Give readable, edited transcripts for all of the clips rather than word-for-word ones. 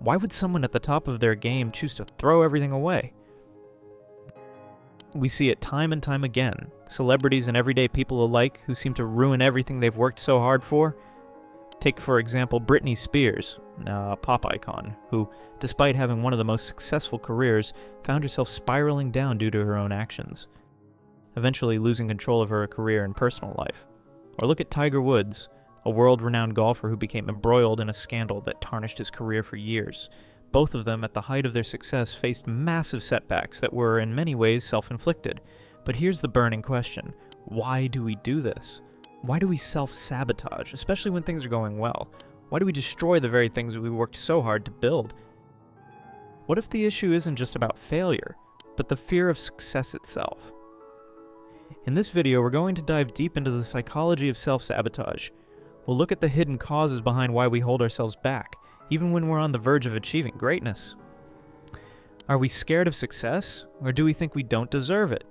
Why would someone at the top of their game choose to throw everything away? We see it time and time again. Celebrities and everyday people alike who seem to ruin everything they've worked so hard for. Take, for example, Britney Spears, a pop icon, who, despite having one of the most successful careers, found herself spiraling down due to her own actions, eventually losing control of her career and personal life. Or look at Tiger Woods, a world-renowned golfer who became embroiled in a scandal that tarnished his career for years. Both of them, at the height of their success, faced massive setbacks that were, in many ways, self-inflicted. But here's the burning question. Why do we do this? Why do we self-sabotage, especially when things are going well? Why do we destroy the very things that we worked so hard to build? What if the issue isn't just about failure, but the fear of success itself? In this video, we're going to dive deep into the psychology of self-sabotage. We'll look at the hidden causes behind why we hold ourselves back, even when we're on the verge of achieving greatness. Are we scared of success, or do we think we don't deserve it?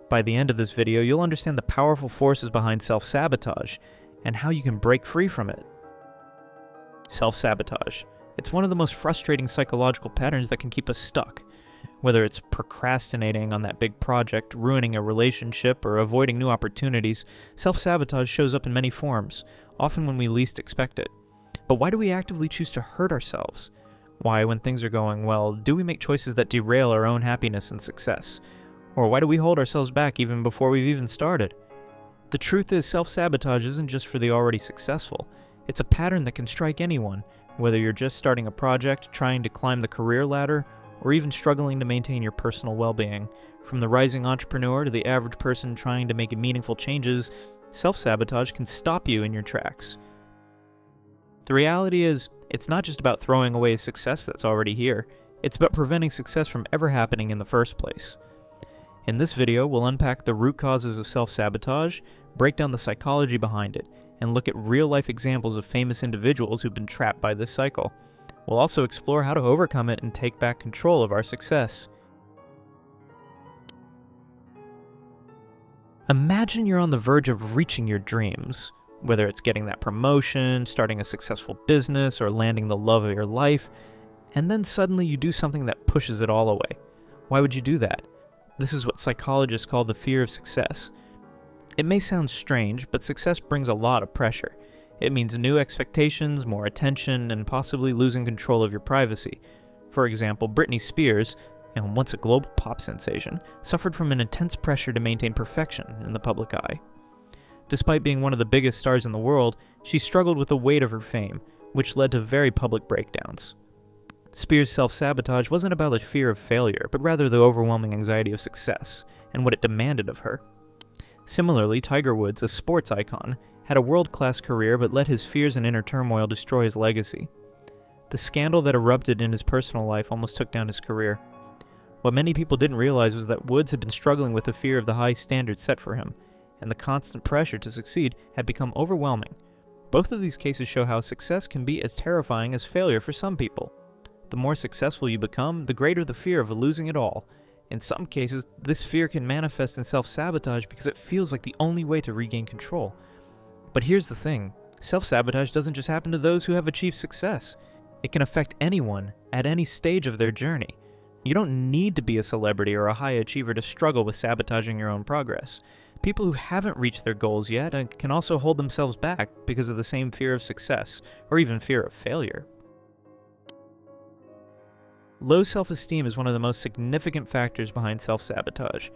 By the end of this video, you'll understand the powerful forces behind self-sabotage, and how you can break free from it. Self-sabotage. It's one of the most frustrating psychological patterns that can keep us stuck. Whether it's procrastinating on that big project, ruining a relationship, or avoiding new opportunities, self-sabotage shows up in many forms, often when we least expect it. But why do we actively choose to hurt ourselves? Why, when things are going well, do we make choices that derail our own happiness and success? Or why do we hold ourselves back even before we've even started? The truth is, self-sabotage isn't just for the already successful. It's a pattern that can strike anyone, whether you're just starting a project, trying to climb the career ladder, or even struggling to maintain your personal well-being. From the rising entrepreneur to the average person trying to make meaningful changes, self-sabotage can stop you in your tracks. The reality is, it's not just about throwing away success that's already here. It's about preventing success from ever happening in the first place. In this video, we'll unpack the root causes of self-sabotage, break down the psychology behind it, and look at real-life examples of famous individuals who've been trapped by this cycle. We'll also explore how to overcome it and take back control of our success. Imagine you're on the verge of reaching your dreams, whether it's getting that promotion, starting a successful business, or landing the love of your life, and then suddenly you do something that pushes it all away. Why would you do that? This is what psychologists call the fear of success. It may sound strange, but success brings a lot of pressure. It means new expectations, more attention, and possibly losing control of your privacy. For example, Britney Spears, and once a global pop sensation, suffered from an intense pressure to maintain perfection in the public eye. Despite being one of the biggest stars in the world, she struggled with the weight of her fame, which led to very public breakdowns. Spears' self-sabotage wasn't about the fear of failure, but rather the overwhelming anxiety of success, and what it demanded of her. Similarly, Tiger Woods, a sports icon, had a world-class career but let his fears and inner turmoil destroy his legacy. The scandal that erupted in his personal life almost took down his career. What many people didn't realize was that Woods had been struggling with the fear of the high standards set for him, and the constant pressure to succeed had become overwhelming. Both of these cases show how success can be as terrifying as failure for some people. The more successful you become, the greater the fear of losing it all. In some cases, this fear can manifest in self-sabotage because it feels like the only way to regain control. But here's the thing, self-sabotage doesn't just happen to those who have achieved success. It can affect anyone at any stage of their journey. You don't need to be a celebrity or a high achiever to struggle with sabotaging your own progress. People who haven't reached their goals yet can also hold themselves back because of the same fear of success, or even fear of failure. Low self-esteem is one of the most significant factors behind self-sabotage.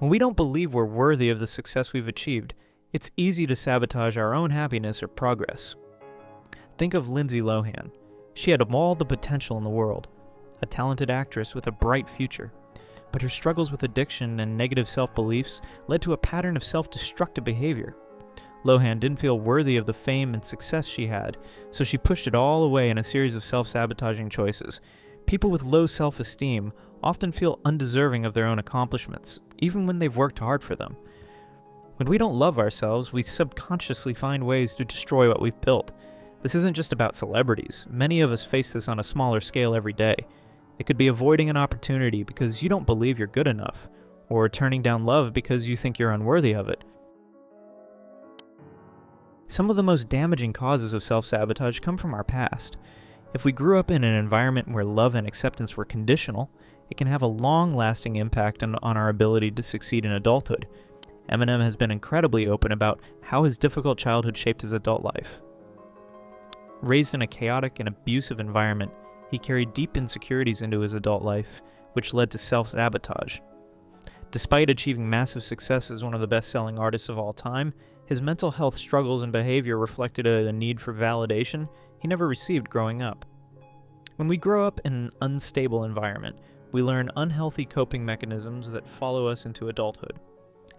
When we don't believe we're worthy of the success we've achieved, it's easy to sabotage our own happiness or progress. Think of Lindsay Lohan. She had all the potential in the world, a talented actress with a bright future. But her struggles with addiction and negative self-beliefs led to a pattern of self-destructive behavior. Lohan didn't feel worthy of the fame and success she had, so she pushed it all away in a series of self-sabotaging choices. People with low self-esteem often feel undeserving of their own accomplishments, even when they've worked hard for them. When we don't love ourselves, we subconsciously find ways to destroy what we've built. This isn't just about celebrities. Many of us face this on a smaller scale every day. It could be avoiding an opportunity because you don't believe you're good enough, or turning down love because you think you're unworthy of it. Some of the most damaging causes of self-sabotage come from our past. If we grew up in an environment where love and acceptance were conditional, it can have a long-lasting impact on our ability to succeed in adulthood. Eminem has been incredibly open about how his difficult childhood shaped his adult life. Raised in a chaotic and abusive environment, he carried deep insecurities into his adult life, which led to self-sabotage. Despite achieving massive success as one of the best-selling artists of all time, his mental health struggles and behavior reflected a need for validation he never received growing up. When we grow up in an unstable environment, we learn unhealthy coping mechanisms that follow us into adulthood.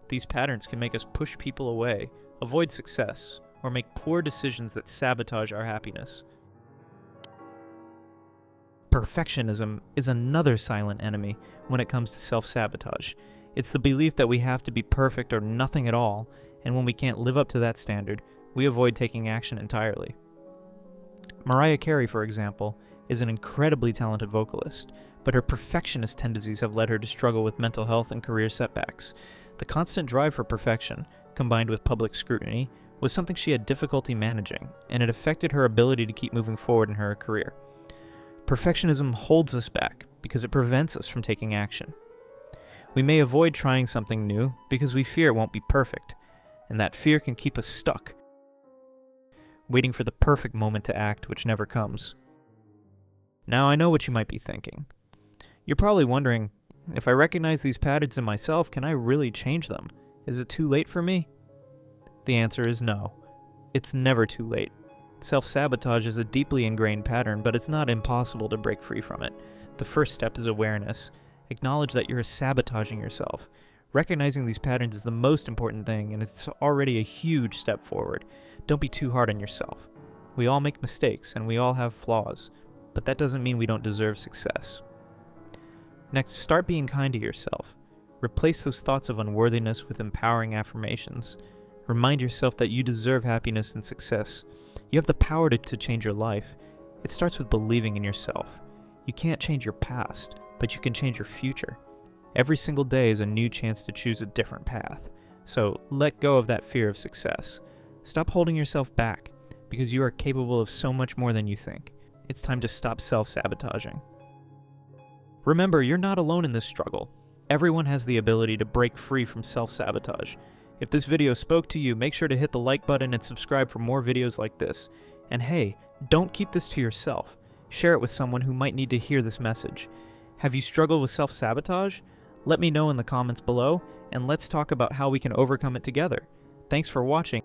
These patterns can make us push people away, avoid success, or make poor decisions that sabotage our happiness. Perfectionism is another silent enemy when it comes to self-sabotage. It's the belief that we have to be perfect or nothing at all, and when we can't live up to that standard, we avoid taking action entirely. Mariah Carey, for example, is an incredibly talented vocalist, but her perfectionist tendencies have led her to struggle with mental health and career setbacks. The constant drive for perfection, combined with public scrutiny, was something she had difficulty managing, and it affected her ability to keep moving forward in her career. Perfectionism holds us back because it prevents us from taking action. We may avoid trying something new because we fear it won't be perfect, and that fear can keep us stuck, waiting for the perfect moment to act, which never comes. Now, I know what you might be thinking. You're probably wondering, if I recognize these patterns in myself, can I really change them? Is it too late for me? The answer is no. It's never too late. Self-sabotage is a deeply ingrained pattern, but it's not impossible to break free from it. The first step is awareness. Acknowledge that you're sabotaging yourself. Recognizing these patterns is the most important thing, and it's already a huge step forward. Don't be too hard on yourself. We all make mistakes, and we all have flaws, but that doesn't mean we don't deserve success. Next, start being kind to yourself. Replace those thoughts of unworthiness with empowering affirmations. Remind yourself that you deserve happiness and success. You have the power to change your life. It starts with believing in yourself. You can't change your past, but you can change your future. Every single day is a new chance to choose a different path. So let go of that fear of success. Stop holding yourself back, because you are capable of so much more than you think. It's time to stop self-sabotaging. Remember, you're not alone in this struggle. Everyone has the ability to break free from self-sabotage. If this video spoke to you, make sure to hit the like button and subscribe for more videos like this. And hey, don't keep this to yourself. Share it with someone who might need to hear this message. Have you struggled with self-sabotage? Let me know in the comments below, and let's talk about how we can overcome it together. Thanks for watching.